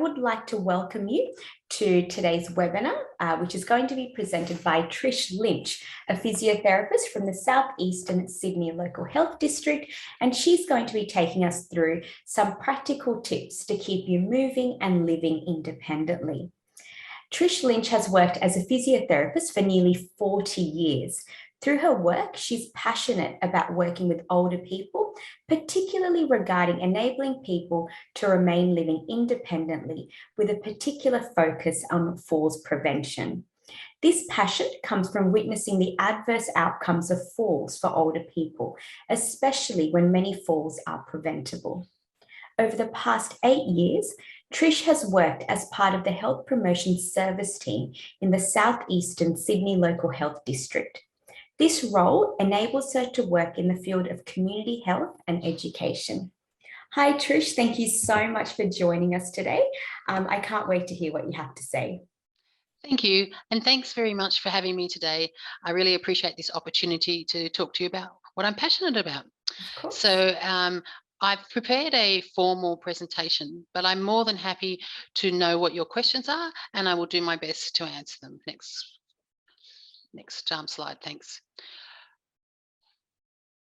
would like to welcome you to today's webinar, which is going to be presented by Trish Lynch, a physiotherapist from the Southeastern Sydney Local Health District, and she's going to be taking us through some practical tips to keep you moving and living independently. Trish Lynch has worked as a physiotherapist for nearly 40 years. Through her work, she's passionate about working with older people, particularly regarding enabling people to remain living independently with a particular focus on falls prevention. This passion comes from witnessing the adverse outcomes of falls for older people, especially when many falls are preventable. Over the past 8 years, Trish has worked as part of the Health Promotion Service team in the Southeastern Sydney Local Health District. This role enables her to work in the field of community health and education. Hi, Trish. Thank you so much for joining us today. I can't wait to hear what you have to say. Thank you. And thanks very much for having me today. I really appreciate this opportunity to talk to you about what I'm passionate about. Of course. So I've prepared a formal presentation, but I'm more than happy to know what your questions are, and I will do my best to answer them. Next slide, thanks.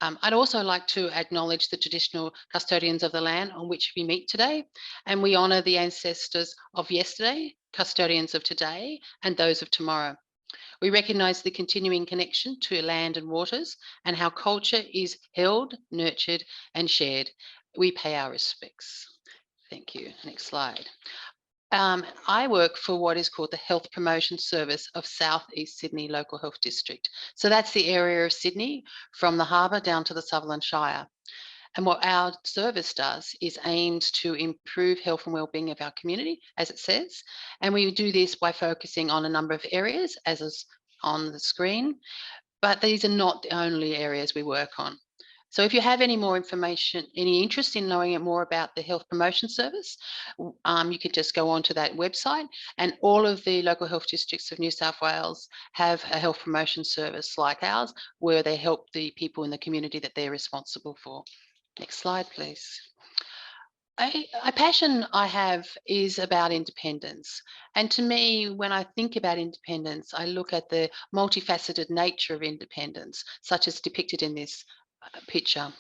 I'd also like to acknowledge the traditional custodians of the land on which we meet today, and we honour the ancestors of yesterday, custodians of today, and those of tomorrow. We recognise the continuing connection to land and waters and how culture is held, nurtured, and shared. We pay our respects. Thank you. Next slide. I work for what is called the Health Promotion Service of South East Sydney Local Health District. So that's the area of Sydney from the harbour down to the Sutherland Shire. And what our service does is aims to improve health and wellbeing of our community, as it says. And we do this by focusing on a number of areas, as is on the screen. But these are not the only areas we work on. So if you have any more information, any interest in knowing more about the Health Promotion Service, you could just go onto that website, and all of the local health districts of New South Wales have a health promotion service like ours, where they help the people in the community that they're responsible for. Next slide, please. A passion I have is about independence. And to me, when I think about independence, I look at the multifaceted nature of independence, such as depicted in this picture.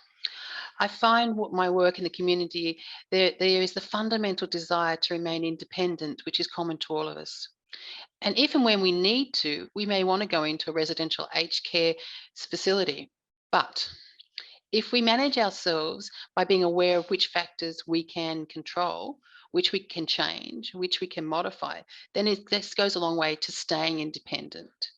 I find my work in the community, there is the fundamental desire to remain independent, which is common to all of us. And if and when we need to, we may want to go into a residential aged care facility. But if we manage ourselves by being aware of which factors we can control, which we can change, which we can modify, then this goes a long way to staying independent.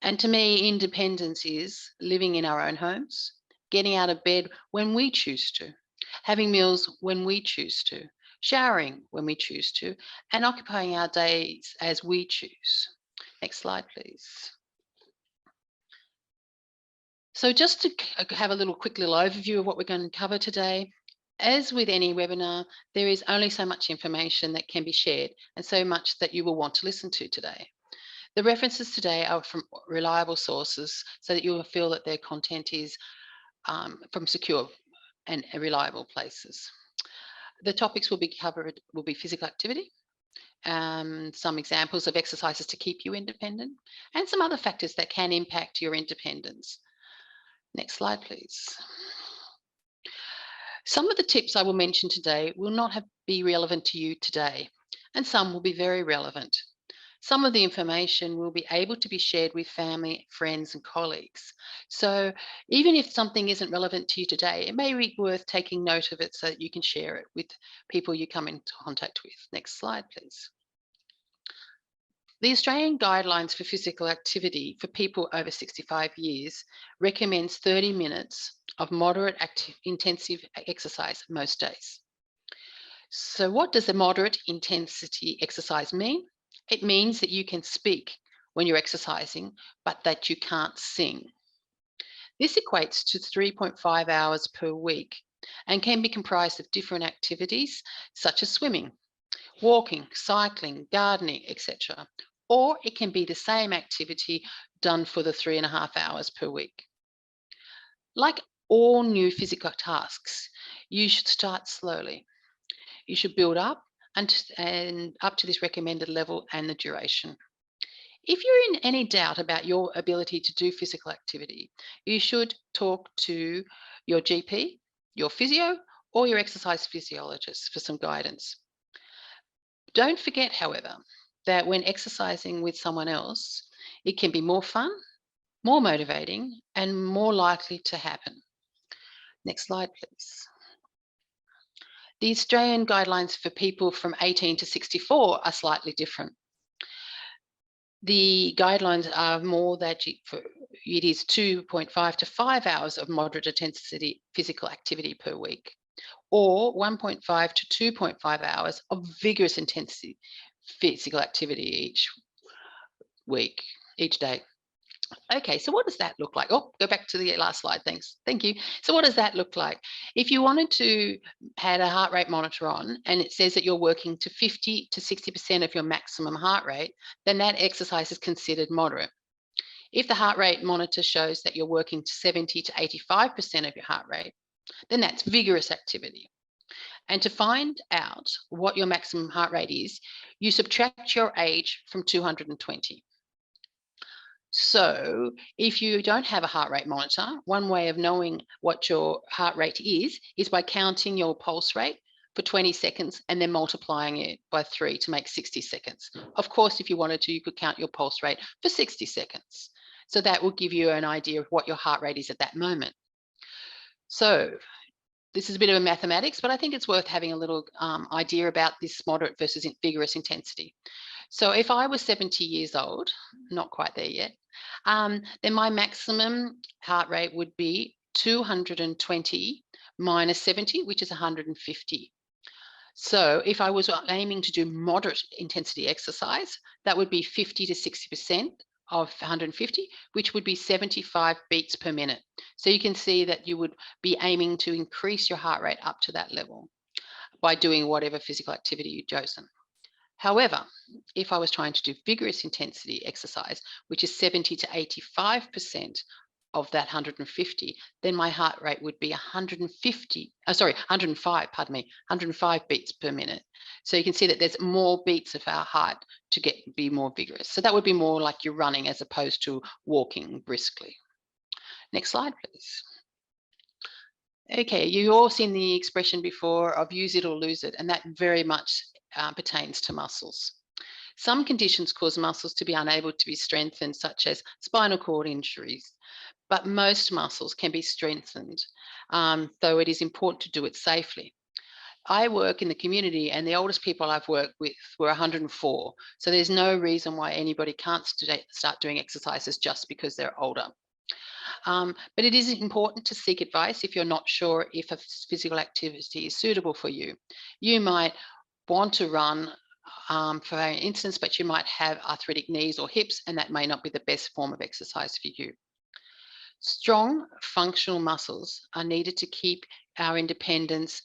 And to me, independence is living in our own homes, getting out of bed when we choose to, having meals when we choose to, showering when we choose to, and occupying our days as we choose. Next slide, please. So just to have a quick little overview of what we're going to cover today. As with any webinar, there is only so much information that can be shared and so much that you will want to listen to today. The references today are from reliable sources so that you will feel that their content is from secure and reliable places. The topics will be covered will be physical activity, some examples of exercises to keep you independent, and some other factors that can impact your independence. Next slide, please. Some of the tips I will mention today will not be relevant to you today, and some will be very relevant. Some of the information will be able to be shared with family, friends, and colleagues. So even if something isn't relevant to you today, it may be worth taking note of it so that you can share it with people you come into contact with. Next slide, please. The Australian Guidelines for Physical Activity for people over 65 years recommends 30 minutes of moderate intensive exercise most days. So what does a moderate intensity exercise mean? It means that you can speak when you're exercising, but that you can't sing. This equates to 3.5 hours per week and can be comprised of different activities such as swimming, walking, cycling, gardening, etc. Or it can be the same activity done for the 3.5 hours per week. Like all new physical tasks, you should start slowly. You should build up and up to this recommended level and the duration. If you're in any doubt about your ability to do physical activity, you should talk to your GP, your physio, or your exercise physiologist for some guidance. Don't forget, however, that when exercising with someone else, it can be more fun, more motivating, and more likely to happen. Next slide, please. The Australian guidelines for people from 18 to 64 are slightly different. The guidelines are more that it is 2.5 to 5 hours of moderate intensity physical activity per week, or 1.5 to 2.5 hours of vigorous intensity physical activity each week, each day. Okay, so what does that look like? Oh, go back to the last slide, thanks. Thank you. So what does that look like? If you wanted to had a heart rate monitor on and it says that you're working to 50 to 60% of your maximum heart rate, then that exercise is considered moderate. If the heart rate monitor shows that you're working to 70 to 85% of your heart rate, then that's vigorous activity. And to find out what your maximum heart rate is, you subtract your age from 220. So if you don't have a heart rate monitor, one way of knowing what your heart rate is by counting your pulse rate for 20 seconds and then multiplying it by 3 to make 60 seconds. Of course, if you wanted to, you could count your pulse rate for 60 seconds. So that will give you an idea of what your heart rate is at that moment. So this is a bit of a mathematics, but I think it's worth having a little idea about this moderate versus vigorous intensity. So if I was 70 years old, not quite there yet, then my maximum heart rate would be 220 minus 70, which is 150. So if I was aiming to do moderate intensity exercise, that would be 50 to 60% of 150, which would be 75 beats per minute. So you can see that you would be aiming to increase your heart rate up to that level by doing whatever physical activity you've chosen. However, if I was trying to do vigorous intensity exercise, which is 70 to 85% of that 150, then my heart rate would be 105 beats per minute. So you can see that there's more beats of our heart to be more vigorous. So that would be more like you're running as opposed to walking briskly. Next slide, please. Okay, you've all seen the expression before of use it or lose it, and that very much pertains to muscles. Some conditions cause muscles to be unable to be strengthened, such as spinal cord injuries, but most muscles can be strengthened, though it is important to do it safely. I work in the community and the oldest people I've worked with were 104. So there's no reason why anybody can't start doing exercises just because they're older. But it is important to seek advice if you're not sure if a physical activity is suitable for you. You might want to run for instance, but you might have arthritic knees or hips, and that may not be the best form of exercise for you. Strong functional muscles are needed to keep our independence,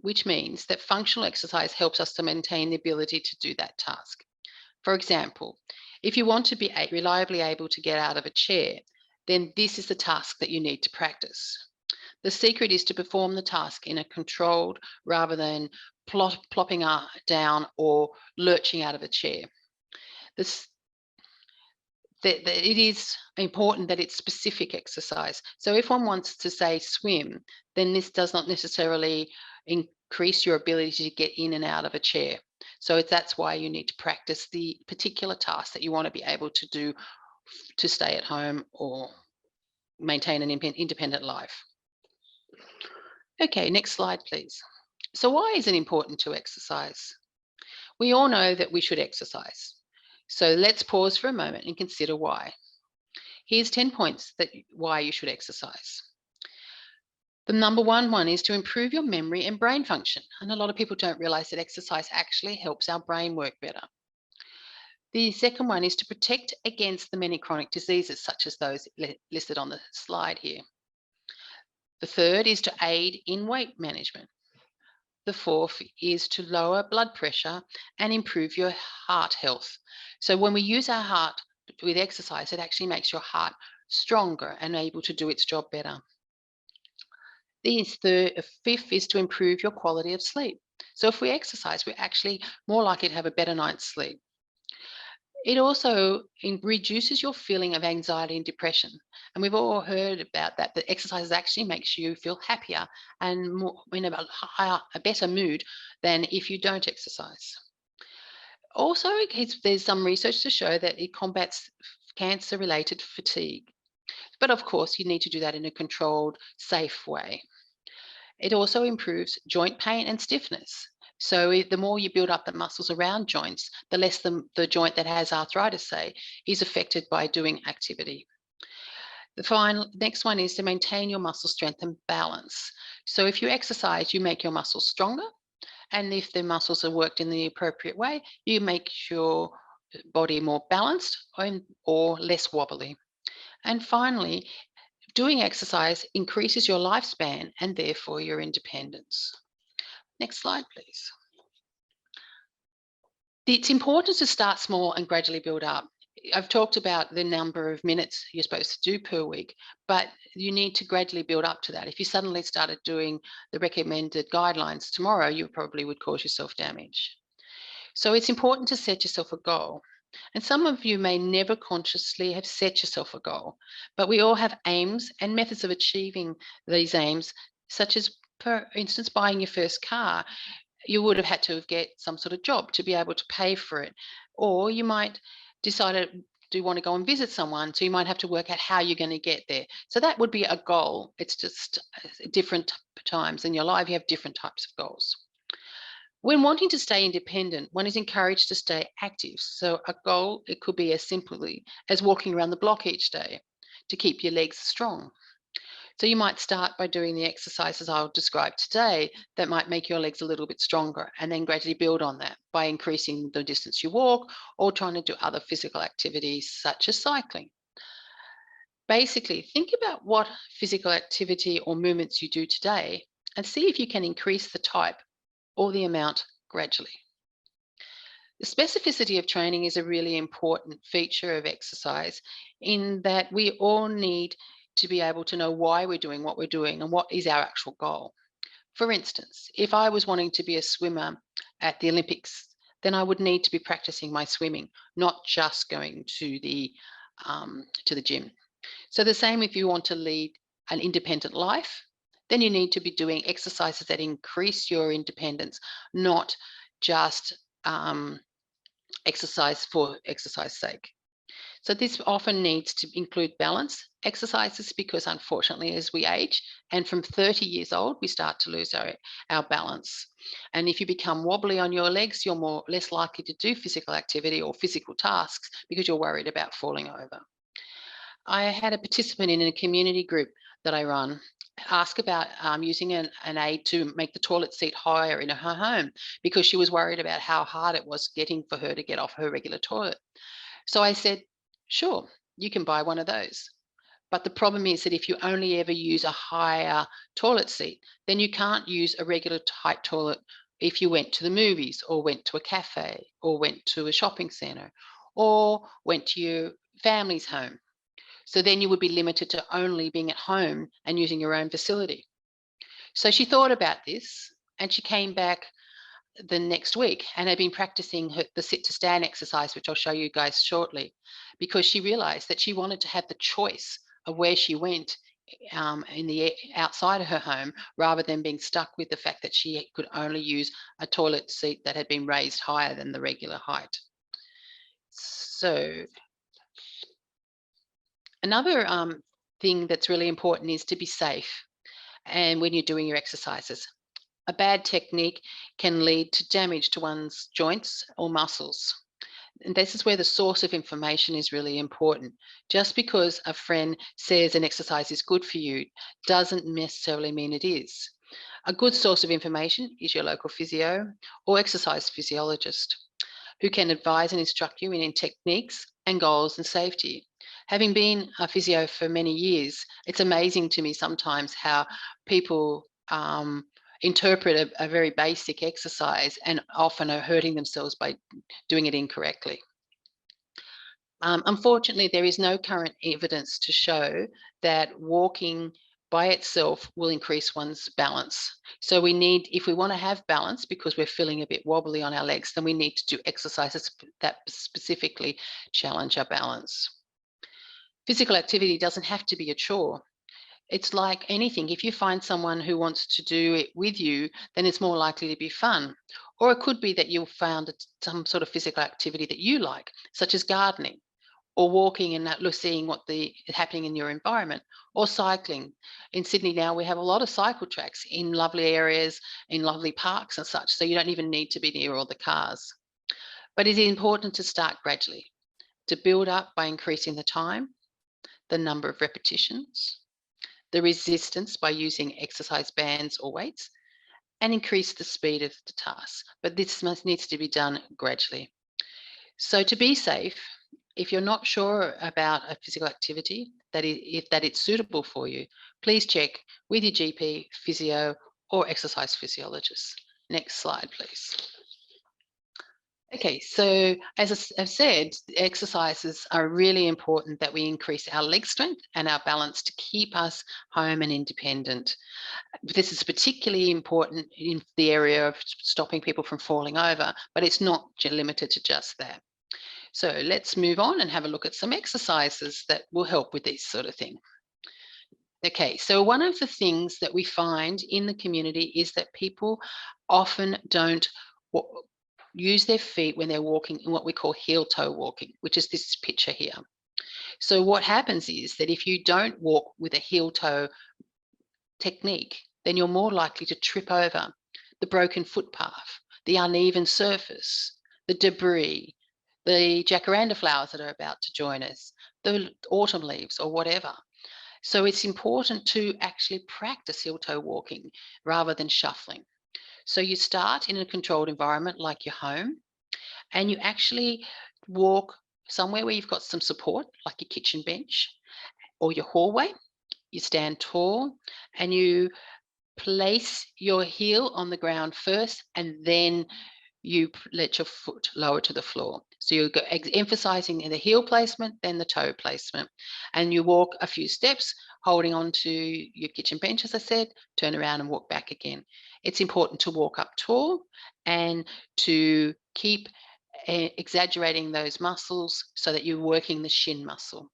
which means that functional exercise helps us to maintain the ability to do that task. For example, if you want to be reliably able to get out of a chair, then this is the task that you need to practice. The secret is to perform the task in a controlled rather than plopping down or lurching out of a chair. It is important that it's specific exercise. So if one wants to say swim, then this does not necessarily increase your ability to get in and out of a chair. So that's why you need to practice the particular task that you want to be able to do to stay at home or maintain an independent life. Okay, next slide, please. So why is it important to exercise? We all know that we should exercise. So let's pause for a moment and consider why. Here's 10 points why you should exercise. The number one is to improve your memory and brain function. And a lot of people don't realize that exercise actually helps our brain work better. The second one is to protect against the many chronic diseases, such as those listed on the slide here. The third is to aid in weight management. The fourth is to lower blood pressure and improve your heart health. So when we use our heart with exercise, it actually makes your heart stronger and able to do its job better. The fifth is to improve your quality of sleep. So if we exercise, we're actually more likely to have a better night's sleep. It also reduces your feeling of anxiety and depression. And we've all heard about that, that exercise actually makes you feel happier and more in a better mood than if you don't exercise. Also, there's some research to show that it combats cancer-related fatigue. But of course, you need to do that in a controlled, safe way. It also improves joint pain and stiffness. So the more you build up the muscles around joints, the less the joint that has arthritis, say, is affected by doing activity. The next one is to maintain your muscle strength and balance. So if you exercise, you make your muscles stronger. And if the muscles are worked in the appropriate way, you make your body more balanced or less wobbly. And finally, doing exercise increases your lifespan and therefore your independence. Next slide, please. It's important to start small and gradually build up. I've talked about the number of minutes you're supposed to do per week, but you need to gradually build up to that. If you suddenly started doing the recommended guidelines tomorrow, you probably would cause yourself damage. So it's important to set yourself a goal. And some of you may never consciously have set yourself a goal, but we all have aims and methods of achieving these aims, such as, for instance, buying your first car. You would have had to get some sort of job to be able to pay for it. Or you might decide, do you want to go and visit someone? So you might have to work out how you're going to get there. So that would be a goal. It's just different times in your life, you have different types of goals. When wanting to stay independent, one is encouraged to stay active. So a goal, it could be as simply as walking around the block each day to keep your legs strong. So you might start by doing the exercises I'll describe today that might make your legs a little bit stronger, and then gradually build on that by increasing the distance you walk or trying to do other physical activities such as cycling. Basically, think about what physical activity or movements you do today and see if you can increase the type or the amount gradually. The specificity of training is a really important feature of exercise in that we all need to be able to know why we're doing what we're doing and what is our actual goal. For instance, if I was wanting to be a swimmer at the Olympics, then I would need to be practicing my swimming, not just going to the gym. So the same if you want to lead an independent life, then you need to be doing exercises that increase your independence, not just exercise for exercise sake. So this often needs to include balance exercises because unfortunately as we age and from 30 years old, we start to lose our balance. And if you become wobbly on your legs, you're less likely to do physical activity or physical tasks because you're worried about falling over. I had a participant in a community group that I run ask about using an aid to make the toilet seat higher in her home because she was worried about how hard it was getting for her to get off her regular toilet. So I said, sure, you can buy one of those. But the problem is that if you only ever use a higher toilet seat, then you can't use a regular height toilet if you went to the movies or went to a cafe or went to a shopping center or went to your family's home. So then you would be limited to only being at home and using your own facility. So she thought about this and she came back the next week and had been practicing the sit to stand exercise, which I'll show you guys shortly, because she realized that she wanted to have the choice of where she went in the outside of her home rather than being stuck with the fact that she could only use a toilet seat that had been raised higher than the regular height. So another thing that's really important is to be safe and when you're doing your exercises. A bad technique can lead to damage to one's joints or muscles. And this is where the source of information is really important. Just because a friend says an exercise is good for you doesn't necessarily mean it is. A good source of information is your local physio or exercise physiologist who can advise and instruct you in techniques and goals and safety. Having been a physio for many years, it's amazing to me sometimes how people interpret a very basic exercise and often are hurting themselves by doing it incorrectly. Unfortunately, there is no current evidence to show that walking by itself will increase one's balance. So we need, if we want to have balance because we're feeling a bit wobbly on our legs, then we need to do exercises that specifically challenge our balance. Physical activity doesn't have to be a chore. It's like anything. If you find someone who wants to do it with you, then it's more likely to be fun. Or it could be that you found some sort of physical activity that you like, such as gardening, or walking and seeing what is happening in your environment, or cycling. In Sydney now, we have a lot of cycle tracks in lovely areas, in lovely parks and such, so you don't even need to be near all the cars. But it is important to start gradually, to build up by increasing the time, the number of repetitions, the resistance by using exercise bands or weights, and increase the speed of the task. But this needs to be done gradually. So to be safe, if you're not sure about a physical activity, if it's suitable for you, please check with your GP, physio, or exercise physiologist. Next slide, please. Okay, so as I've said, exercises are really important that we increase our leg strength and our balance to keep us home and independent. This is particularly important in the area of stopping people from falling over, but it's not limited to just that. So let's move on and have a look at some exercises that will help with this sort of thing. Okay, so one of the things that we find in the community is that people often don't use their feet when they're walking in what we call heel-toe walking, which is this picture here. So what happens is that if you don't walk with a heel-toe technique, then you're more likely to trip over the broken footpath, the uneven surface, the debris, the jacaranda flowers that are about to join us, the autumn leaves or whatever. So it's important to actually practice heel-toe walking rather than shuffling. So you start in a controlled environment like your home, and you actually walk somewhere where you've got some support, like your kitchen bench or your hallway. You stand tall and you place your heel on the ground first, and then you let your foot lower to the floor. So you're emphasizing the heel placement, then the toe placement. And you walk a few steps, holding on to your kitchen bench, as I said, turn around and walk back again. It's important to walk up tall and to keep exaggerating those muscles so that you're working the shin muscle.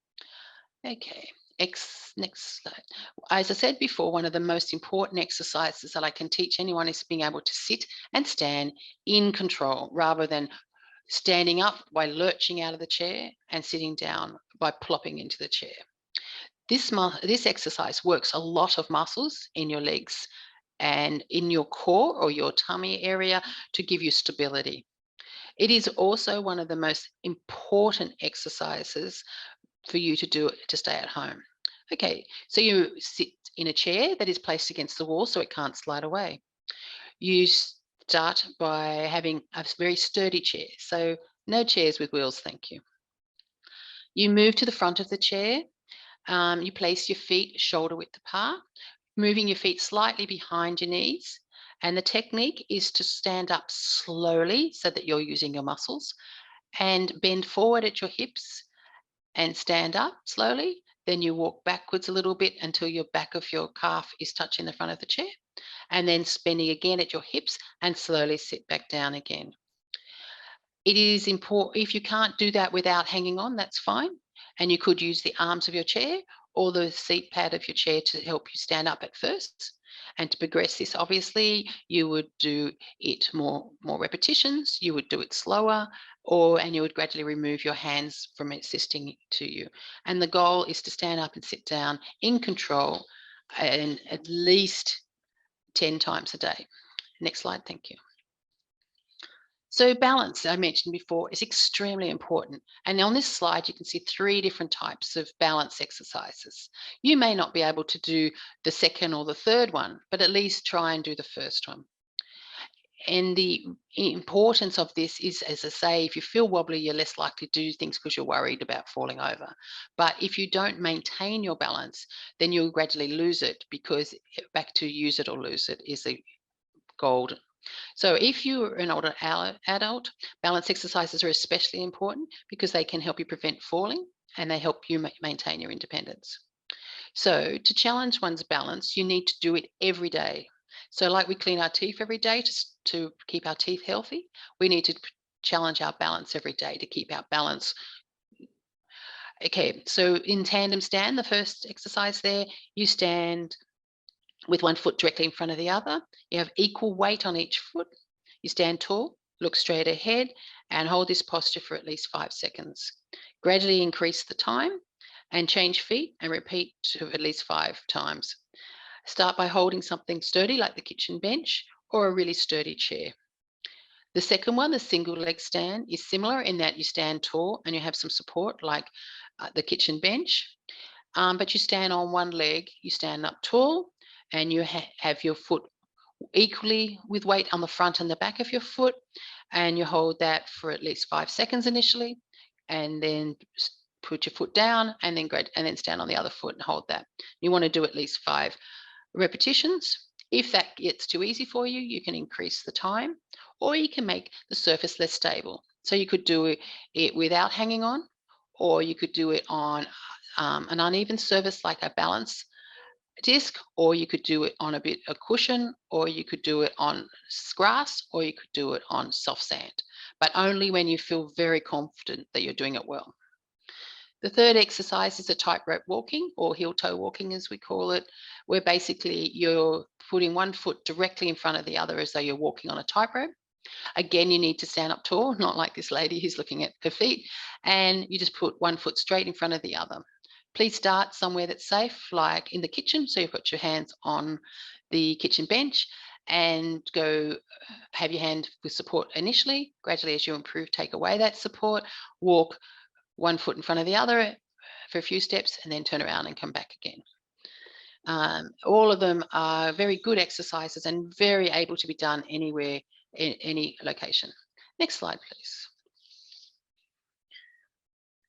Okay, next slide. As I said before, one of the most important exercises that I can teach anyone is being able to sit and stand in control rather than standing up by lurching out of the chair and sitting down by plopping into the chair. This exercise works a lot of muscles in your legs and in your core or your tummy area to give you stability. It is also one of the most important exercises for you to do it to stay at home. Okay, so you sit in a chair that is placed against the wall so it can't slide away. You start by having a very sturdy chair, so no chairs with wheels, thank you. You move to the front of the chair. You place your feet shoulder width apart, moving your feet slightly behind your knees. And the technique is to stand up slowly so that you're using your muscles and bend forward at your hips and stand up slowly. Then you walk backwards a little bit until your back of your calf is touching the front of the chair, and then bending again at your hips and slowly sit back down again. It is important, if you can't do that without hanging on, that's fine. And you could use the arms of your chair or the seat pad of your chair to help you stand up at first. And to progress this, obviously, you would do it more repetitions, you would do it slower, and you would gradually remove your hands from assisting to you. And the goal is to stand up and sit down in control and at least 10 times a day. Next slide, thank you. So balance, I mentioned before, is extremely important. And on this slide, you can see 3 different types of balance exercises. You may not be able to do the second or the third one, but at least try and do the first one. And the importance of this is, as I say, if you feel wobbly, you're less likely to do things because you're worried about falling over. But if you don't maintain your balance, then you'll gradually lose it, because back to use it or lose it is the gold. So if you're an older adult, balance exercises are especially important because they can help you prevent falling and they help you maintain your independence. So to challenge one's balance, you need to do it every day. So like we clean our teeth every day to keep our teeth healthy, we need to challenge our balance every day to keep our balance. Okay, so in tandem stand, the first exercise there, you stand with one foot directly in front of the other. You have equal weight on each foot. You stand tall, look straight ahead, and hold this posture for at least 5 seconds. Gradually increase the time and change feet and repeat to at least 5 times. Start by holding something sturdy like the kitchen bench or a really sturdy chair. The second one, the single leg stand, is similar in that you stand tall and you have some support like the kitchen bench, but you stand on one leg, you stand up tall, and you have your foot equally with weight on the front and the back of your foot, and you hold that for at least 5 seconds initially, and then put your foot down, and then stand on the other foot and hold that. You want to do at least 5 repetitions. If that gets too easy for you, you can increase the time, or you can make the surface less stable. So you could do it without hanging on, or you could do it on an uneven surface like a balance disc, or you could do it on a cushion, or you could do it on grass, or you could do it on soft sand, but only when you feel very confident that you're doing it well. The third exercise is a tightrope walking, or heel toe walking as we call it, where basically you're putting one foot directly in front of the other as though you're walking on a tightrope. Again, you need to stand up tall, not like this lady who's looking at her feet, and you just put one foot straight in front of the other. Please start somewhere that's safe, like in the kitchen. So you've got your hands on the kitchen bench, and go have your hand with support initially. Gradually, as you improve, take away that support, walk one foot in front of the other for a few steps, and then turn around and come back again. All of them are very good exercises and very able to be done anywhere, in any location. Next slide, please.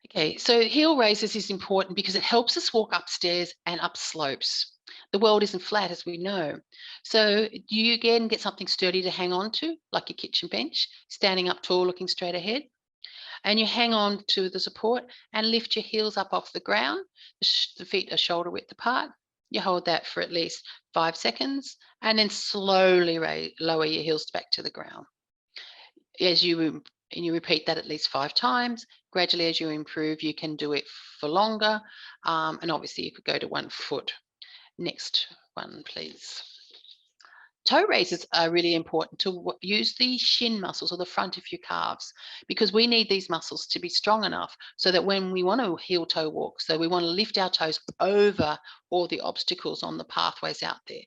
Okay, so heel raises is important because it helps us walk upstairs and up slopes. The world isn't flat, as we know. So you again get something sturdy to hang on to, like your kitchen bench, standing up tall, looking straight ahead. And you hang on to the support and lift your heels up off the ground. The feet are shoulder width apart. You hold that for at least 5 seconds, and then slowly lower your heels back to the ground. As you repeat that at least 5 times. Gradually, as you improve, you can do it for longer. And obviously, you could go to 1 foot. Next one, please. Toe raises are really important to use the shin muscles or the front of your calves, because we need these muscles to be strong enough so that when we want to heel toe walk, so we want to lift our toes over all the obstacles on the pathways out there.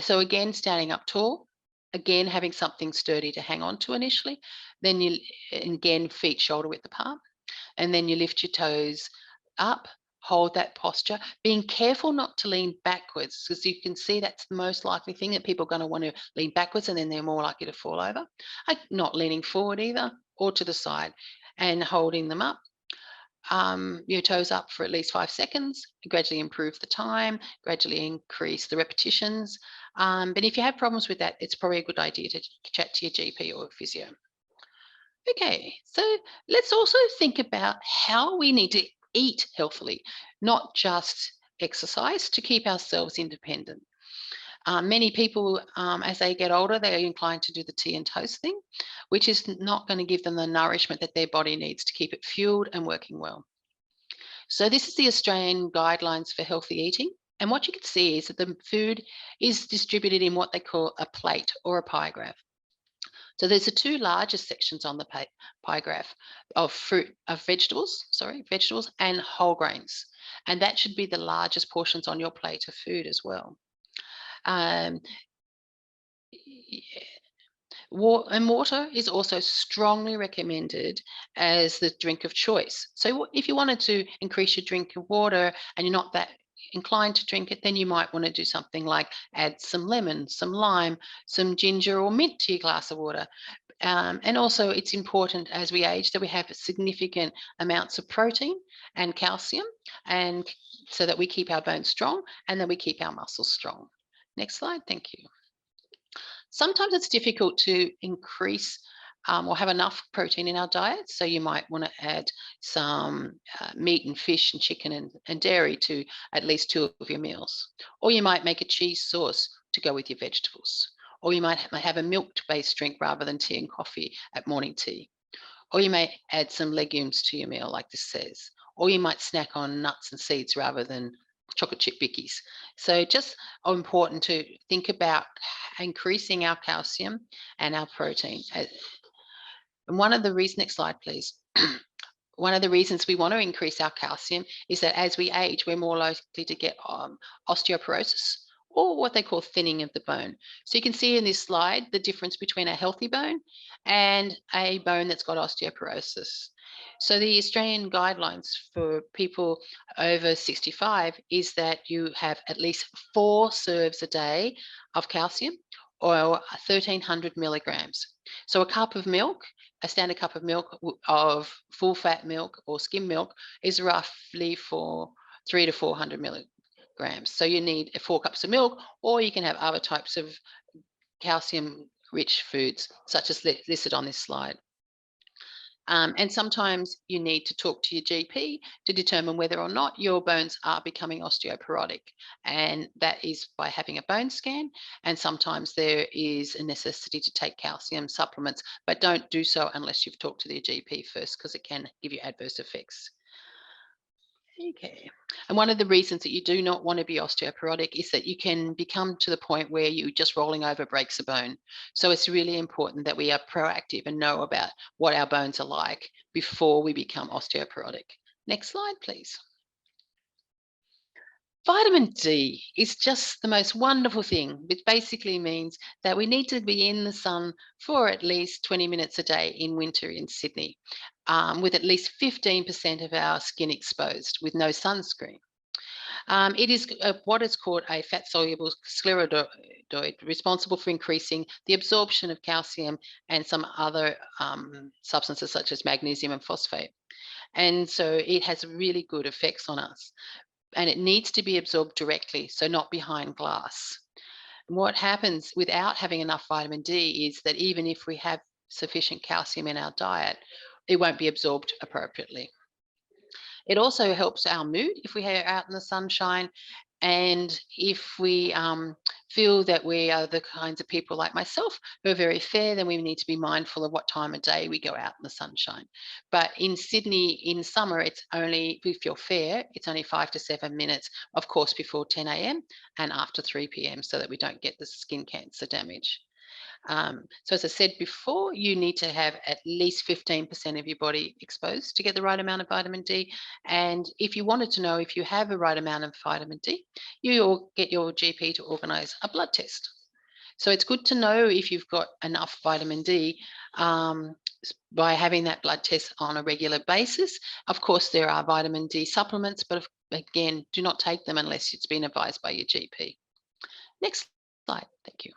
So again, standing up tall, again, having something sturdy to hang on to initially, then you, again, feet shoulder width apart, and then you lift your toes up, hold that posture, being careful not to lean backwards, because you can see that's the most likely thing, that people are going to want to lean backwards and then they're more likely to fall over. Not leaning forward either, or to the side, and holding them up. Your toes up for at least 5 seconds, gradually improve the time, gradually increase the repetitions. But if you have problems with that, it's probably a good idea to chat to your GP or physio. Okay, so let's also think about how we need to eat healthily, not just exercise, to keep ourselves independent. Many people, as they get older, they're inclined to do the tea and toast thing, which is not going to give them the nourishment that their body needs to keep it fueled and working well. So this is the Australian guidelines for healthy eating. And what you can see is that the food is distributed in what they call a plate or a pie graph. So there's the 2 largest sections on the pie graph of vegetables and whole grains. And that should be the largest portions on your plate of food as well. And water is also strongly recommended as the drink of choice. So if you wanted to increase your drink of water and you're not that inclined to drink it, then you might want to do something like add some lemon, some lime, some ginger or mint to your glass of water. And also it's important as we age that we have significant amounts of protein and calcium, and so that we keep our bones strong and that we keep our muscles strong. Next slide, thank you. Sometimes it's difficult to increase or have enough protein in our diet. So you might want to add some meat and fish and chicken and dairy to at least 2 of your meals. Or you might make a cheese sauce to go with your vegetables. Or you might have a milk-based drink rather than tea and coffee at morning tea. Or you may add some legumes to your meal, like this says. Or you might snack on nuts and seeds rather than chocolate chip bickies. So just important to think about increasing our calcium and our protein. And one of the reasons, next slide, please. One of the reasons we want to increase our calcium is that as we age, we're more likely to get osteoporosis, or what they call thinning of the bone. So you can see in this slide the difference between a healthy bone and a bone that's got osteoporosis. So the Australian guidelines for people over 65 is that you have at least 4 serves a day of calcium, or 1,300 milligrams. So a cup of milk, a standard cup of milk, of full fat milk or skim milk, is roughly for 300 to 400 milligrams. So you need 4 cups of milk, or you can have other types of calcium rich foods, such as listed on this slide. And sometimes you need to talk to your GP to determine whether or not your bones are becoming osteoporotic. And that is by having a bone scan. And sometimes there is a necessity to take calcium supplements, but don't do so unless you've talked to the GP first, because it can give you adverse effects. Okay. And one of the reasons that you do not want to be osteoporotic is that you can become to the point where you just rolling over breaks a bone. So it's really important that we are proactive and know about what our bones are like before we become osteoporotic. Next slide, please. Vitamin D is just the most wonderful thing, which basically means that we need to be in the sun for at least 20 minutes a day in winter in Sydney, with at least 15% of our skin exposed with no sunscreen. It is what is called a fat-soluble sclerodoid, responsible for increasing the absorption of calcium and some other substances such as magnesium and phosphate. And so it has really good effects on us. And it needs to be absorbed directly, so not behind glass. And what happens without having enough vitamin D is that even if we have sufficient calcium in our diet, it won't be absorbed appropriately. It also helps our mood if we are out in the sunshine, and if we feel that we are the kinds of people like myself who are very fair, then we need to be mindful of what time of day we go out in the sunshine. But in Sydney in summer, it's only, if you're fair, it's only 5 to 7 minutes, of course, before 10 a.m. and after 3 p.m. so that we don't get the skin cancer damage. So as I said before, you need to have at least 15% of your body exposed to get the right amount of vitamin D. And if you wanted to know if you have the right amount of vitamin D, you'll get your GP to organise a blood test. So it's good to know if you've got enough vitamin D by having that blood test on a regular basis. Of course, there are vitamin D supplements, but again, do not take them unless it's been advised by your GP. Next slide, thank you.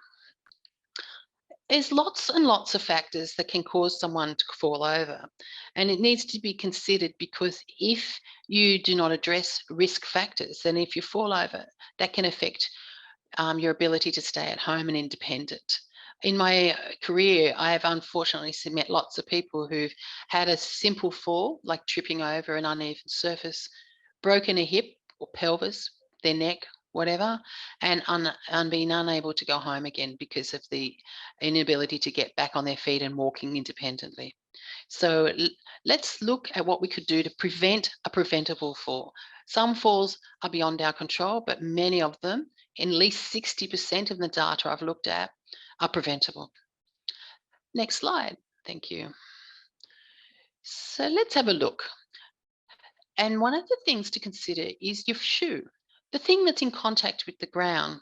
There's lots and lots of factors that can cause someone to fall over, and it needs to be considered, because if you do not address risk factors, then if you fall over, that can affect your ability to stay at home and independent. In my career, I have unfortunately met lots of people who've had a simple fall, like tripping over an uneven surface, broken a hip or pelvis, their neck, whatever, and being unable to go home again because of the inability to get back on their feet and walking independently. So let's look at what we could do to prevent a preventable fall. Some falls are beyond our control, but many of them, at least 60% of the data I've looked at, are preventable. Next slide, thank you. So let's have a look. And one of the things to consider is your shoe, the thing that's in contact with the ground.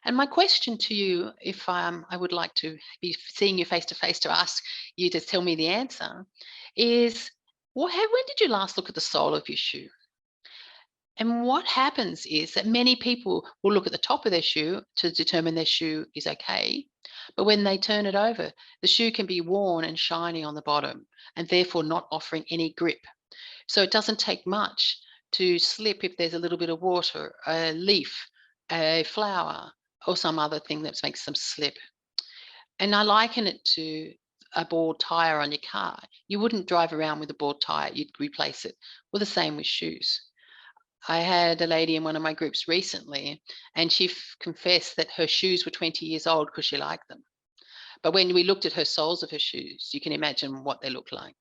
And my question to you, if I would like to be seeing you face to face to ask you to tell me the answer, is when did you last look at the sole of your shoe? And what happens is that many people will look at the top of their shoe to determine their shoe is okay. But when they turn it over, the shoe can be worn and shiny on the bottom, and therefore not offering any grip. So it doesn't take much to slip if there's a little bit of water, a leaf, a flower, or some other thing that makes them slip. And I liken it to a bald tire on your car, you wouldn't drive around with a bald tire, you'd replace it. Well, the same with shoes. I had a lady in one of my groups recently, and she confessed that her shoes were 20 years old because she liked them. But when we looked at her soles of her shoes, you can imagine what they look like.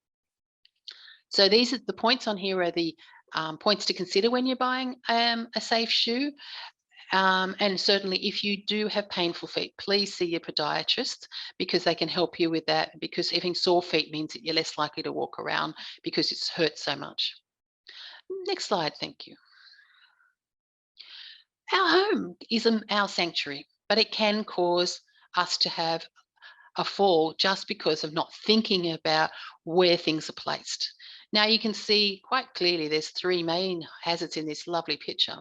So these are the points on here are the points to consider when you're buying a safe shoe. And certainly if you do have painful feet, please see your podiatrist because they can help you with that, because having sore feet means that you're less likely to walk around because it's hurt so much. Next slide, thank you. Our home is our sanctuary, but it can cause us to have a fall just because of not thinking about where things are placed. Now you can see quite clearly there's three main hazards in this lovely picture.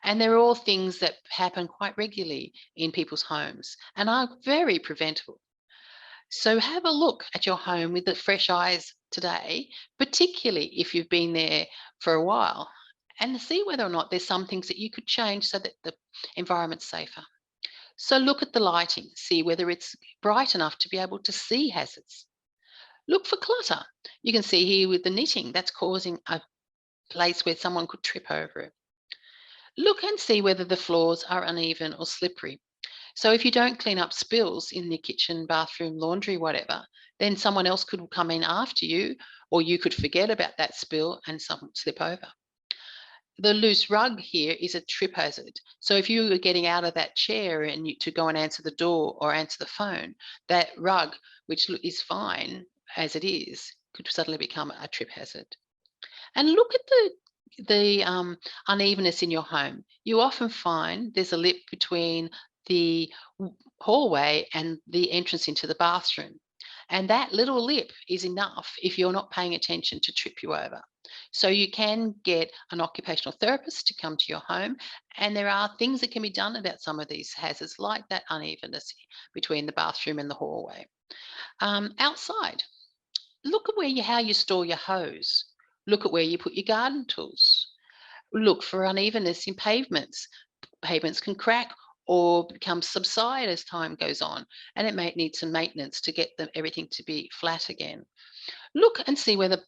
And they're all things that happen quite regularly in people's homes and are very preventable. So have a look at your home with the fresh eyes today, particularly if you've been there for a while, and see whether or not there's some things that you could change so that the environment's safer. So look at the lighting, see whether it's bright enough to be able to see hazards. Look for clutter. You can see here with the knitting, that's causing a place where someone could trip over it. Look and see whether the floors are uneven or slippery. So if you don't clean up spills in the kitchen, bathroom, laundry, whatever, then someone else could come in after you, or you could forget about that spill and someone slip over. The loose rug here is a trip hazard. So if you were getting out of that chair and to go and answer the door or answer the phone, that rug, which is fine as it is, could suddenly become a trip hazard. And look at the unevenness in your home. You often find there's a lip between the hallway and the entrance into the bathroom. And that little lip is enough if you're not paying attention to trip you over. So you can get an occupational therapist to come to your home, and there are things that can be done about some of these hazards, like that unevenness between the bathroom and the hallway. Outside, look at how you store your hose. Look at where you put your garden tools. Look for unevenness in pavements. Pavements can crack or subside as time goes on, and it may need some maintenance to get everything to be flat again. Look and see where the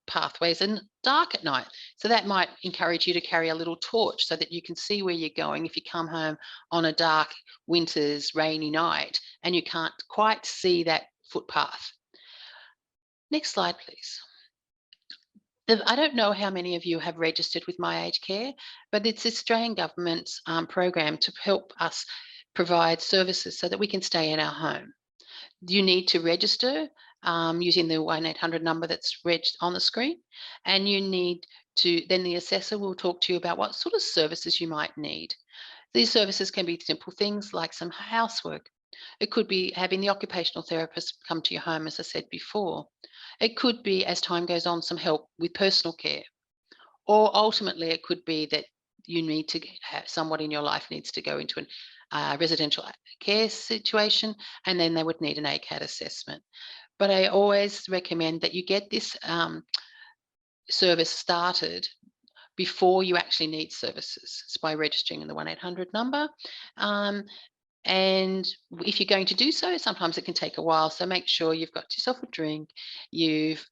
pathways are dark at night. So that might encourage you to carry a little torch so that you can see where you're going if you come home on a dark winter's rainy night and you can't quite see that footpath. Next slide, please. I don't know how many of you have registered with My Aged Care, but it's the Australian government's program to help us provide services so that we can stay in our home. You need to register using the 1-800 number that's on the screen, and you need to, then the assessor will talk to you about what sort of services you might need. These services can be simple things like some housework. It could be having the occupational therapist come to your home, as I said before. It could be, as time goes on, some help with personal care. Or ultimately, it could be that you need to have someone in your life needs to go into a residential care situation, and then they would need an ACAT assessment. But I always recommend that you get this service started before you actually need services. It's by registering in the 1-800 number. And if you're going to do so, sometimes it can take a while. So make sure you've got yourself a drink, you've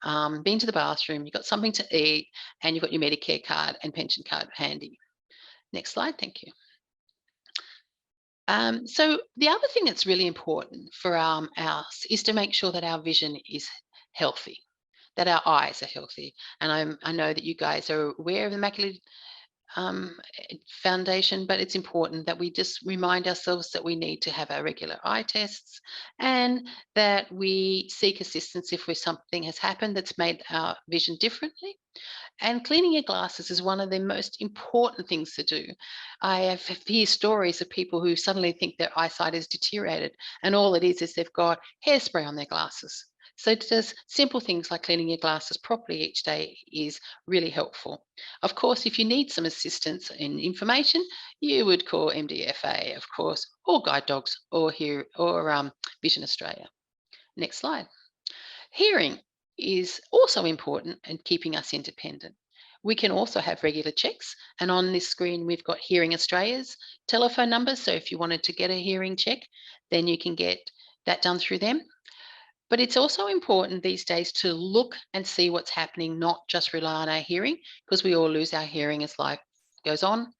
been to the bathroom, you've got something to eat, and you've got your Medicare card and pension card handy. Next slide, thank you. So the other thing that's really important for us is to make sure that our vision is healthy, that our eyes are healthy. And I know that you guys are aware of the Macular Foundation, but it's important that we just remind ourselves that we need to have our regular eye tests and that we seek assistance if something has happened that's made our vision differently. And cleaning your glasses is one of the most important things to do. I have heard stories of people who suddenly think their eyesight is deteriorated, and all it is they've got hairspray on their glasses. So just simple things like cleaning your glasses properly each day is really helpful. Of course, if you need some assistance and information, you would call MDFA, of course, or Guide Dogs, or Vision Australia. Next slide. Hearing is also important in keeping us independent. We can also have regular checks, and on this screen we've got Hearing Australia's telephone number, so if you wanted to get a hearing check, then you can get that done through them. But it's also important these days to look and see what's happening, not just rely on our hearing, because we all lose our hearing as life goes on.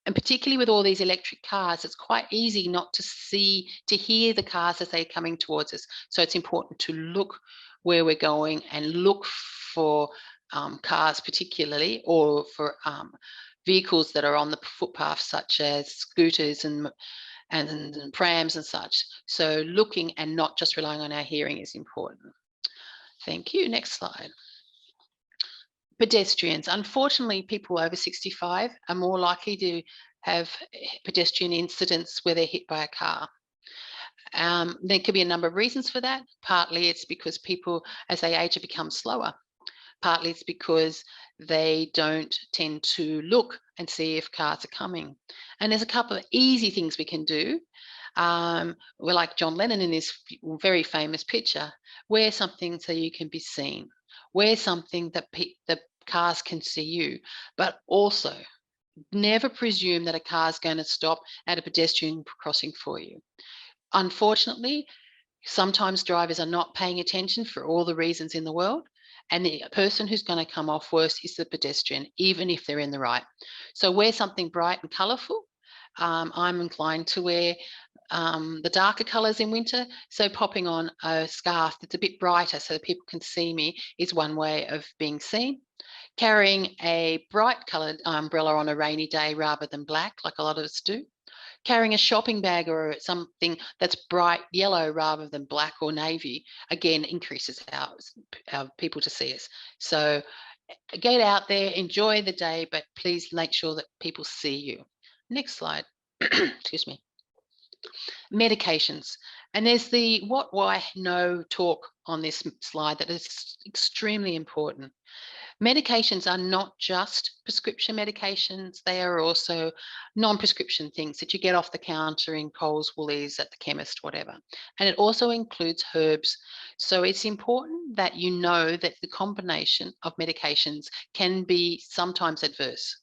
And particularly with all these electric cars, it's quite easy not to hear the cars as they're coming towards us. So it's important to look where we're going and look for cars particularly, or for vehicles that are on the footpath, such as scooters and prams and such. So looking and not just relying on our hearing is important. Thank you. Next slide. Pedestrians. Unfortunately, people over 65 are more likely to have pedestrian incidents where they're hit by a car. There could be a number of reasons for that. Partly it's because people, as they age, have become slower. Partly it's because they don't tend to look and see if cars are coming. And there's a couple of easy things we can do. We're like John Lennon in this very famous picture. Wear something so you can be seen. Wear something that the cars can see you. But also, never presume that a car is going to stop at a pedestrian crossing for you. Unfortunately, sometimes drivers are not paying attention for all the reasons in the world. And the person who's going to come off worst is the pedestrian, even if they're in the right. So wear something bright and colourful. I'm inclined to wear the darker colours in winter. So popping on a scarf that's a bit brighter so that people can see me is one way of being seen. Carrying a bright coloured umbrella on a rainy day rather than black, like a lot of us do. Carrying a shopping bag or something that's bright yellow rather than black or navy, again, increases our people to see us. So get out there, enjoy the day, but please make sure that people see you. Next slide. Excuse me. Medications. And there's the what, why, no talk on this slide that is extremely important. Medications are not just prescription medications, they are also non-prescription things that you get off the counter in Coles, Woolies, at the chemist, whatever. And it also includes herbs. So it's important that you know that the combination of medications can be sometimes adverse.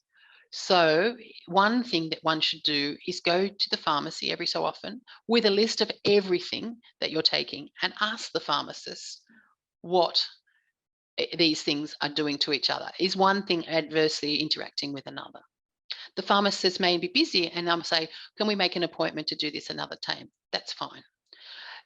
So one thing that one should do is go to the pharmacy every so often with a list of everything that you're taking and ask the pharmacist what these things are doing to each other. Is one thing adversely interacting with another? The pharmacist may be busy and I'm say, can we make an appointment to do this another time? That's fine.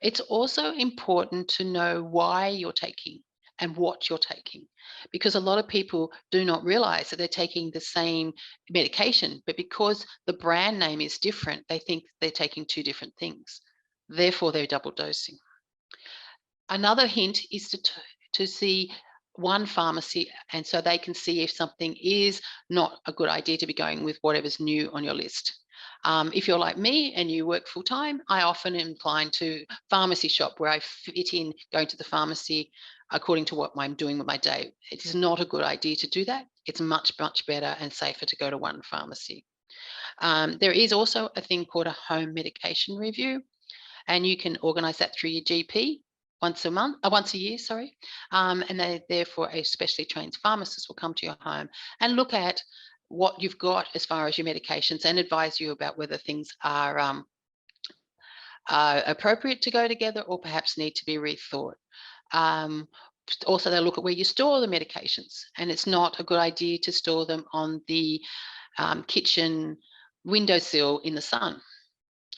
It's also important to know why you're taking and what you're taking, because a lot of people do not realize that they're taking the same medication, but because the brand name is different, they think they're taking two different things. Therefore, they're double dosing. Another hint is to see one pharmacy, and so they can see if something is not a good idea to be going with whatever's new on your list. If you're like me and you work full time, I often am inclined to pharmacy shop where I fit in going to the pharmacy according to what I'm doing with my day. It is not a good idea to do that. It's much, much better and safer to go to one pharmacy. There is also a thing called a home medication review, and you can organise that through your GP once a year, sorry. And therefore a specially trained pharmacist will come to your home and look at what you've got as far as your medications and advise you about whether things are appropriate to go together or perhaps need to be rethought. Also, they'll look at where you store the medications, and it's not a good idea to store them on the kitchen windowsill in the sun.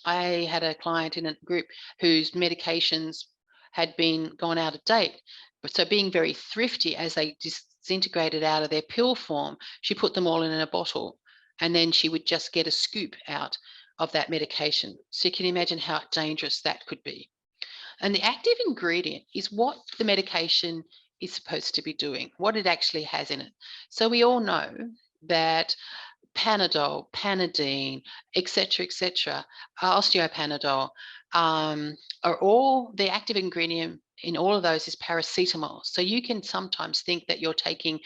I had a client in a group whose medications had been gone out of date. So being very thrifty, as they disintegrated out of their pill form, she put them all in a bottle, and then she would just get a scoop out of that medication. So you can imagine how dangerous that could be. And the active ingredient is what the medication is supposed to be doing, what it actually has in it. So we all know that Panadol, Panadine, etc., osteopanadol, are all the active ingredient in all of those is paracetamol. So you can sometimes think that you're taking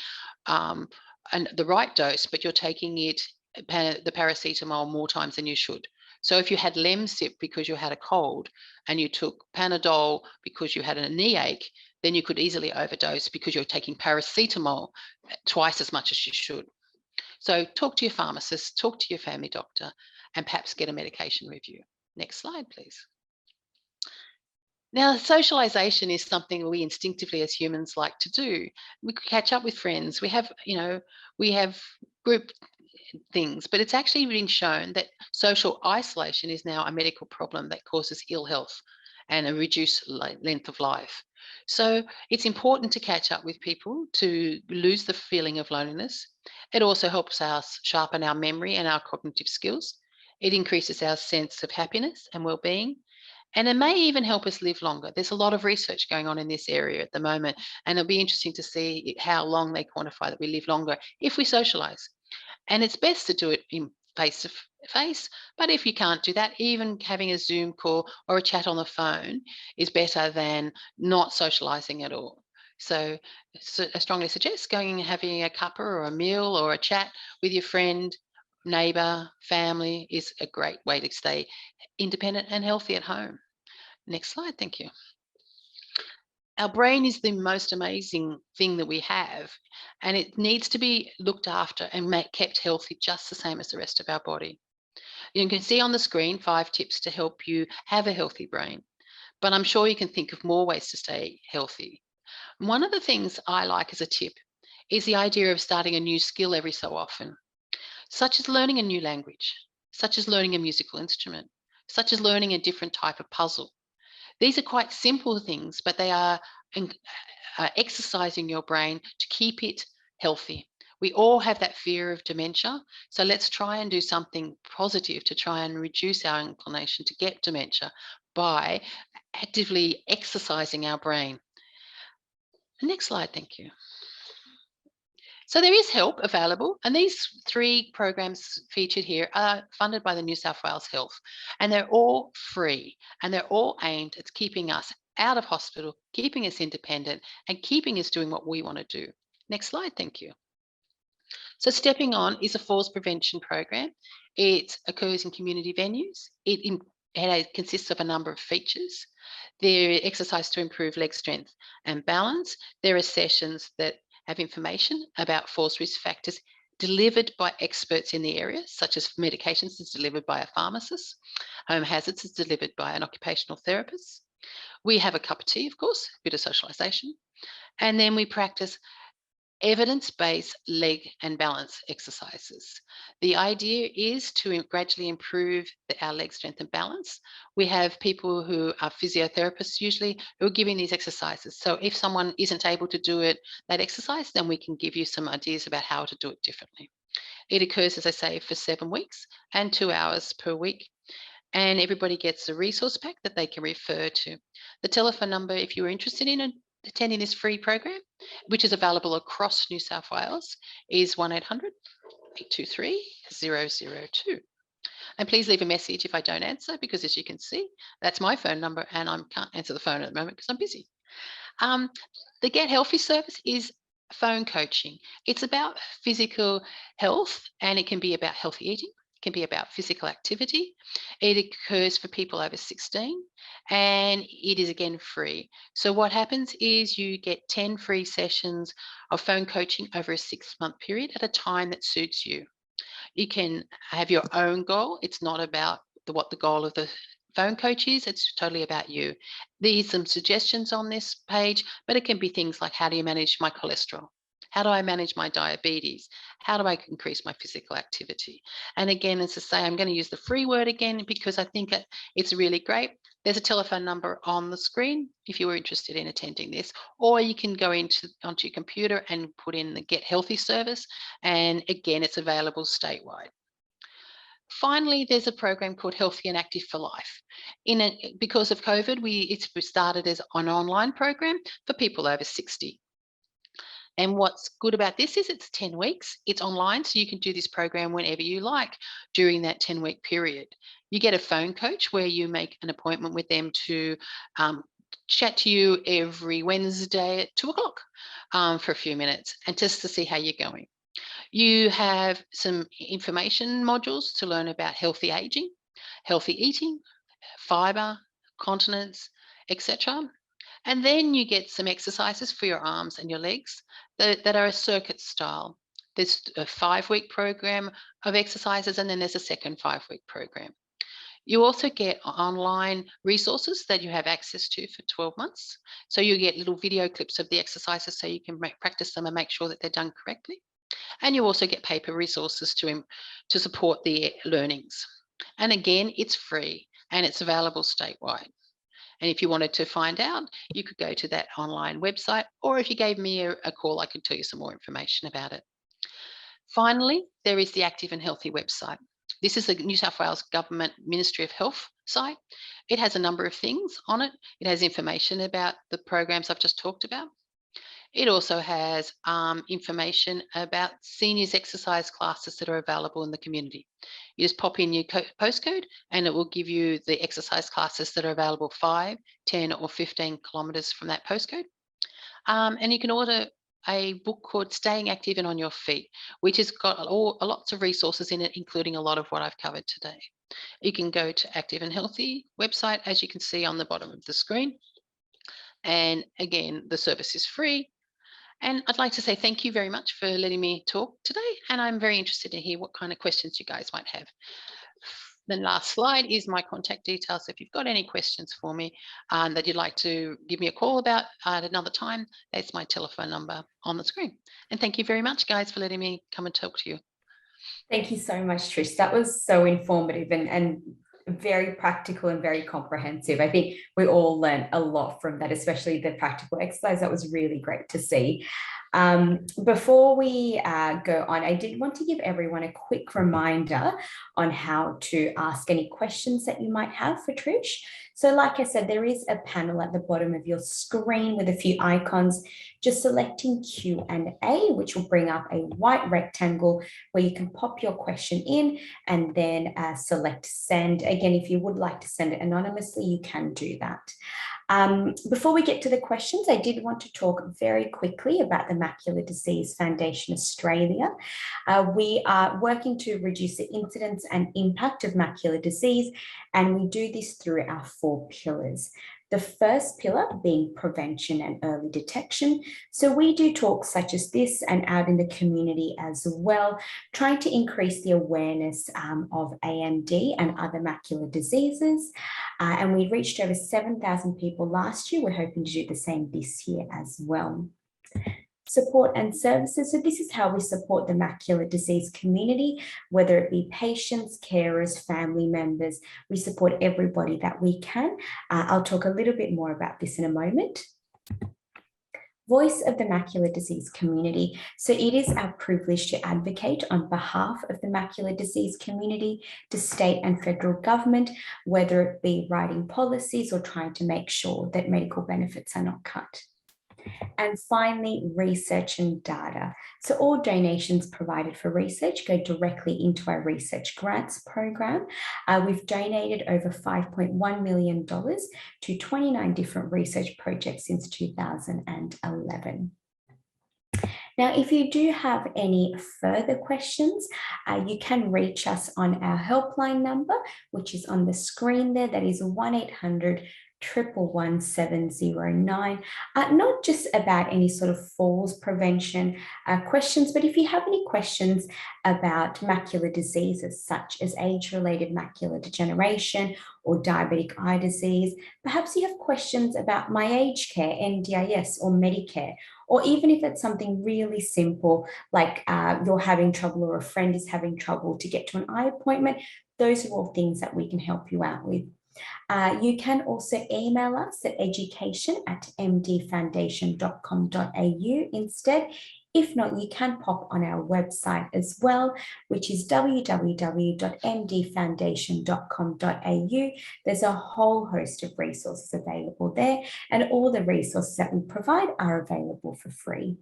the right dose, but you're taking the paracetamol more times than you should. So if you had Lemsip because you had a cold and you took Panadol because you had a knee ache, then you could easily overdose because you're taking paracetamol twice as much as you should. So talk to your pharmacist, talk to your family doctor, and perhaps get a medication review. Next slide, please. Now, socialization is something we instinctively as humans like to do. We catch up with friends. We have group things, but it's actually been shown that social isolation is now a medical problem that causes ill health and a reduced length of life. So it's important to catch up with people to lose the feeling of loneliness. It also helps us sharpen our memory and our cognitive skills. It increases our sense of happiness and well-being. And it may even help us live longer. There's a lot of research going on in this area at the moment, and it'll be interesting to see how long they quantify that we live longer if we socialize. And it's best to do it in face to face. But if you can't do that, even having a Zoom call or a chat on the phone is better than not socializing at all. So I strongly suggest going and having a cuppa or a meal or a chat with your friend, neighbor, family is a great way to stay independent and healthy at home. Next slide, thank you. Our brain is the most amazing thing that we have, and it needs to be looked after and kept healthy just the same as the rest of our body. You can see on the screen 5 tips to help you have a healthy brain, but I'm sure you can think of more ways to stay healthy. One of the things I like as a tip is the idea of starting a new skill every so often, such as learning a new language, such as learning a musical instrument, such as learning a different type of puzzle. These are quite simple things, but they are exercising your brain to keep it healthy. We all have that fear of dementia, so let's try and do something positive to try and reduce our inclination to get dementia by actively exercising our brain. Next slide, thank you. So there is help available, and these 3 programs featured here are funded by the New South Wales Health, and they're all free, and they're all aimed at keeping us out of hospital, keeping us independent, and keeping us doing what we want to do. Next slide, thank you. So Stepping On is a falls prevention program. It occurs in community venues. It consists of a number of features. There are exercise to improve leg strength and balance. There are sessions that have information about falls risk factors delivered by experts in the area, such as medications is delivered by a pharmacist, home hazards is delivered by an occupational therapist. We have a cup of tea, of course, a bit of socialization, and then we practice evidence-based leg and balance exercises. The idea is to gradually improve our leg strength and balance. We have people who are physiotherapists usually who are giving these exercises. So if someone isn't able to do that exercise, then we can give you some ideas about how to do it differently. It occurs, as I say, for 7 weeks and 2 hours per week. And everybody gets a resource pack that they can refer to. The telephone number, if you're interested in attending this free program, which is available across New South Wales, is 1800 823 002. And please leave a message if I don't answer, because as you can see, that's my phone number and I can't answer the phone at the moment because I'm busy. The Get Healthy service is phone coaching. It's about physical health, and it can be about healthy eating. It can be about physical activity. It occurs for people over 16, and it is again free. So what happens is you get 10 free sessions of phone coaching over a 6-month period at a time that suits you. You can have your own goal. It's not about what the goal of the phone coach is. It's totally about you. There's some suggestions on this page, but it can be things like, how do you manage my cholesterol? How do I manage my diabetes? How do I increase my physical activity? And again, as I say, I'm going to use the free word again because I think it's really great. There's a telephone number on the screen if you were interested in attending this, or you can go onto your computer and put in the Get Healthy service. And again, it's available statewide. Finally, there's a program called Healthy and Active for Life. Because of COVID, it's started as an online program for people over 60. And what's good about this is it's 10 weeks, it's online, so you can do this program whenever you like during that 10-week period. You get a phone coach where you make an appointment with them to chat to you every Wednesday at 2 o'clock for a few minutes, and just to see how you're going. You have some information modules to learn about healthy aging, healthy eating, fiber, continence, etc. And then you get some exercises for your arms and your legs that are a circuit style. There's a 5-week program of exercises, and then there's a second 5-week program. You also get online resources that you have access to for 12 months. So you get little video clips of the exercises so you can practice them and make sure that they're done correctly. And you also get paper resources to support the learnings. And again, it's free and it's available statewide. And if you wanted to find out, you could go to that online website, or if you gave me a call, I could tell you some more information about it. Finally, there is the Active and Healthy website. This is the New South Wales Government Ministry of Health site. It has a number of things on it. It has information about the programs I've just talked about. It also has information about seniors exercise classes that are available in the community. You just pop in your postcode and it will give you the exercise classes that are available 5, 10 or 15 kilometres from that postcode. And you can order a book called Staying Active and On Your Feet, which has got lots of resources in it, including a lot of what I've covered today. You can go to Active and Healthy website, as you can see on the bottom of the screen. And again, the service is free. And I'd like to say thank you very much for letting me talk today. And I'm very interested to hear what kind of questions you guys might have. The last slide is my contact details. So if you've got any questions for me that you'd like to give me a call about at another time, that's my telephone number on the screen. And thank you very much, guys, for letting me come and talk to you. Thank you so much, Trish. That was so informative and very practical and very comprehensive. I think we all learned a lot from that, especially the practical exercise. That was really great to see. Before we go on, I did want to give everyone a quick reminder on how to ask any questions that you might have for Trish. So like I said, there is a panel at the bottom of your screen with a few icons. Just selecting Q&A, which will bring up a white rectangle where you can pop your question in and then select send. Again, if you would like to send it anonymously, you can do that. Before we get to the questions, I did want to talk very quickly about the Macular Disease Foundation Australia. We are working to reduce the incidence and impact of macular disease, and we do this through our 4 pillars. The first pillar being prevention and early detection. So we do talks such as this and out in the community as well, trying to increase the awareness of AMD and other macular diseases. And we reached over 7,000 people last year. We're hoping to do the same this year as well. Support and services. So this is how we support the macular disease community, whether it be patients, carers, family members. We support everybody that we can. I'll talk a little bit more about this in a moment. Voice of the macular disease community. So it is our privilege to advocate on behalf of the macular disease community to state and federal government, whether it be writing policies or trying to make sure that medical benefits are not cut. And finally, research and data. So all donations provided for research go directly into our research grants program. We've donated over $5.1 million to 29 different research projects since 2011. Now, if you do have any further questions, you can reach us on our helpline number, which is on the screen there. That is 1-800-111-709. Not just about any sort of falls prevention questions, but if you have any questions about macular diseases such as age-related macular degeneration or diabetic eye disease, perhaps you have questions about My Aged Care, NDIS or Medicare, or even if it's something really simple like you're having trouble or a friend is having trouble to get to an eye appointment, those are all things that we can help you out with. You can also email us at education@mdfoundation.com.au instead. If not, you can pop on our website as well, which is www.mdfoundation.com.au. There's a whole host of resources available there, and all the resources that we provide are available for free.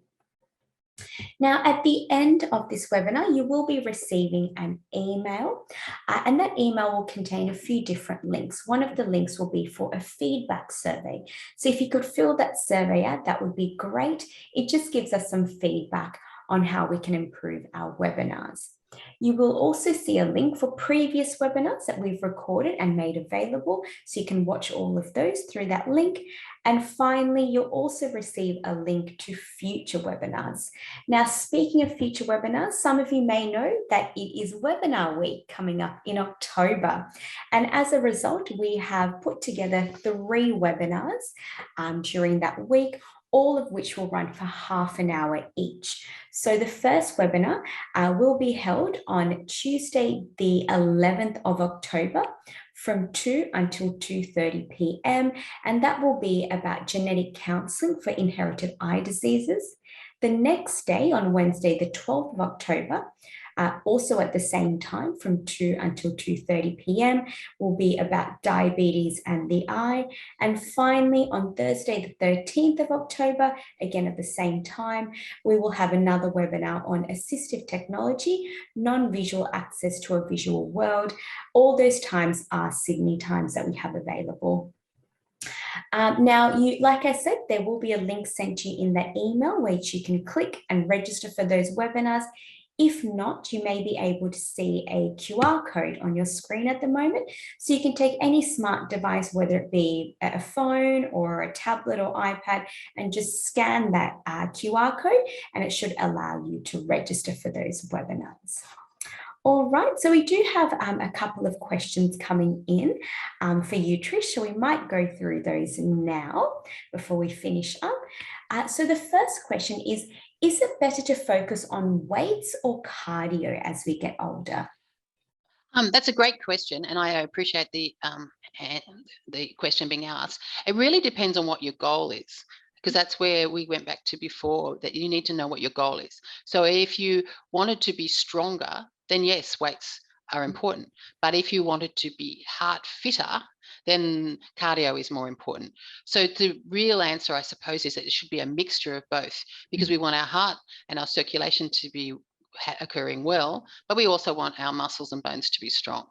Now, at the end of this webinar, you will be receiving an email, and that email will contain a few different links. One of the links will be for a feedback survey. So if you could fill that survey out, that would be great. It just gives us some feedback on how we can improve our webinars. You will also see a link for previous webinars that we've recorded and made available, so you can watch all of those through that link. And finally, you'll also receive a link to future webinars. Now, speaking of future webinars, some of you may know that it is webinar week coming up in October. And as a result, we have put together 3 webinars during that week, all of which will run for half an hour each. So the first webinar will be held on Tuesday, the 11th of October from 2 until 2:30 p.m. And that will be about genetic counselling for inherited eye diseases. The next day, on Wednesday, the 12th of October, also at the same time from 2 until 2:30 p.m. will be about diabetes and the eye. And finally, on Thursday, the 13th of October, again at the same time, we will have another webinar on assistive technology, non-visual access to a visual world. All those times are Sydney times that we have available. Now, like I said, there will be a link sent to you in the email which you can click and register for those webinars. If not, you may be able to see a QR code on your screen at the moment. So you can take any smart device, whether it be a phone or a tablet or iPad, and just scan that QR code, and it should allow you to register for those webinars. All right, so we do have a couple of questions coming in for you, Trish, so we might go through those now before we finish up. So the first question is it better to focus on weights or cardio as we get older? That's a great question, and I appreciate the question being asked. It really depends on what your goal is, because that's where we went back to before, that you need to know what your goal is. So if you wanted to be stronger, then yes, weights are important. But if you wanted to be heart fitter, then cardio is more important. So the real answer, I suppose, is that it should be a mixture of both, because we want our heart and our circulation to be occurring well, but we also want our muscles and bones to be strong.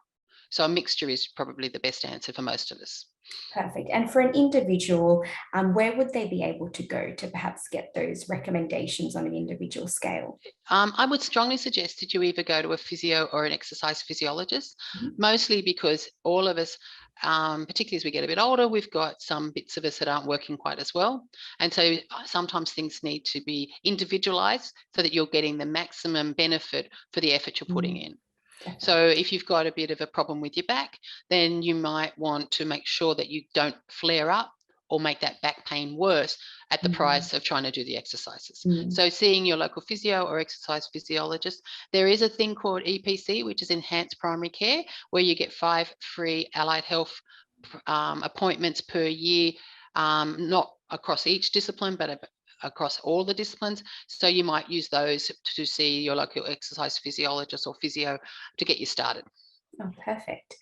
So a mixture is probably the best answer for most of us. Perfect. And for an individual, where would they be able to go to perhaps get those recommendations on an individual scale? I would strongly suggest that you either go to a physio or an exercise physiologist, mostly because all of us, particularly as we get a bit older, we've got some bits of us that aren't working quite as well. And so sometimes things need to be individualized so that you're getting the maximum benefit for the effort you're putting in. So if you've got a bit of a problem with your back, then you might want to make sure that you don't flare up or make that back pain worse at the price of trying to do the exercises. So seeing your local physio or exercise physiologist. There is a thing called EPC, which is Enhanced Primary Care, where you get 5 free allied health appointments per year, not across each discipline, but across all the disciplines. So you might use those to see your local exercise physiologist or physio to get you started. Oh, perfect.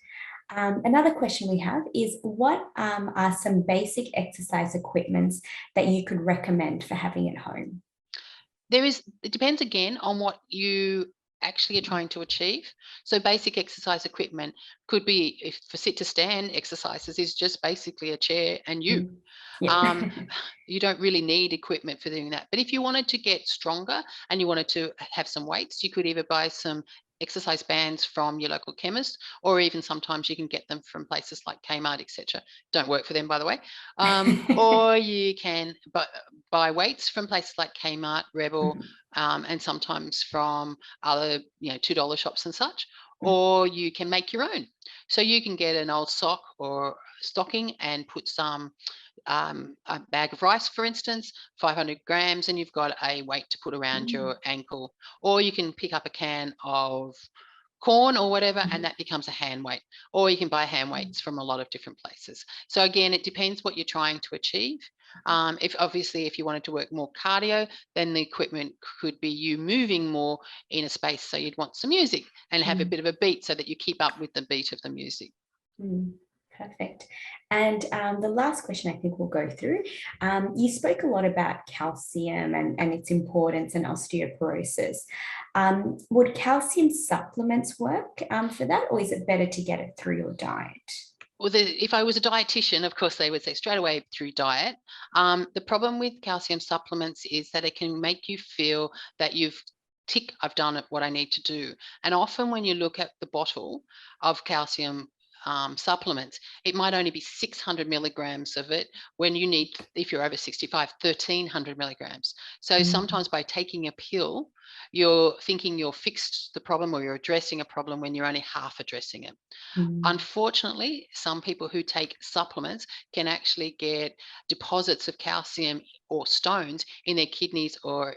Another question we have is, what are some basic exercise equipments that you could recommend for having at home? It depends again on what you actually are trying to achieve. So basic exercise equipment could be, if for sit to stand exercises is just basically a chair and you. Yeah. You don't really need equipment for doing that. But if you wanted to get stronger and you wanted to have some weights, you could either buy some exercise bands from your local chemist, or even sometimes you can get them from places like Kmart, etc. Don't work for them, by the way. Or you can buy weights from places like Kmart, Rebel, and sometimes from other $2 shops and such. Or you can make your own. So you can get an old sock or stocking and put some a bag of rice, for instance, 500 grams, and you've got a weight to put around your ankle. Or you can pick up a can of corn or whatever, and that becomes a hand weight. Or you can buy hand weights from a lot of different places. So again, it depends what you're trying to achieve. If you wanted to work more cardio, then the equipment could be you moving more in a space. So you'd want some music and have a bit of a beat so that you keep up with the beat of the music. Perfect. And the last question I think we'll go through, you spoke a lot about calcium and its importance and osteoporosis. Would calcium supplements work for that, or is it better to get it through your diet? Well, if I was a dietitian, of course, they would say straight away through diet. The problem with calcium supplements is that it can make you feel that you've tick, I've done what I need to do. And often when you look at the bottle of calcium supplements, it might only be 600 milligrams of it when you need, if you're over 65, 1300 milligrams. So sometimes by taking a pill, you're thinking you're fixed the problem or you're addressing a problem when you're only half addressing it. Unfortunately, some people who take supplements can actually get deposits of calcium or stones in their kidneys or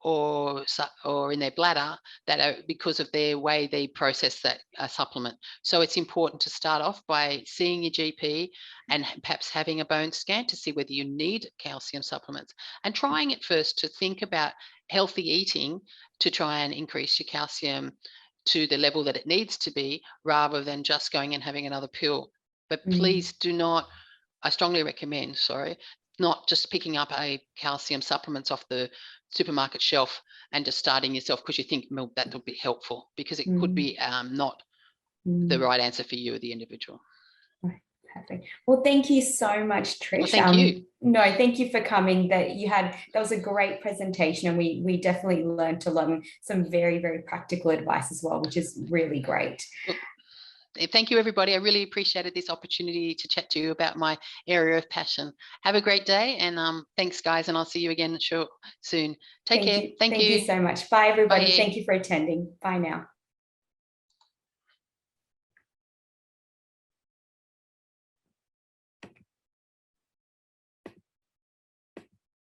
in their bladder that are because of their way they process that supplement. So it's important to start off by seeing your GP and perhaps having a bone scan to see whether you need calcium supplements, and trying it first to think about healthy eating to try and increase your calcium to the level that it needs to be, rather than just going and having another pill. But please do not, I strongly recommend, not just picking up a calcium supplements off the supermarket shelf and just starting yourself because you think, well, that will be helpful, because it could be not the right answer for you, the individual. Perfect. Well, thank you so much, Trish. Well, thank you. No, thank you for coming. That was a great presentation, and we definitely learned a lot and some very, very practical advice as well, which is really great. Well, thank you, everybody. I really appreciated this opportunity to chat to you about my area of passion. Have a great day, and thanks, guys, and I'll see you again soon. Take care. Thank you so much. Bye, everybody. Bye. Thank you for attending. Bye now.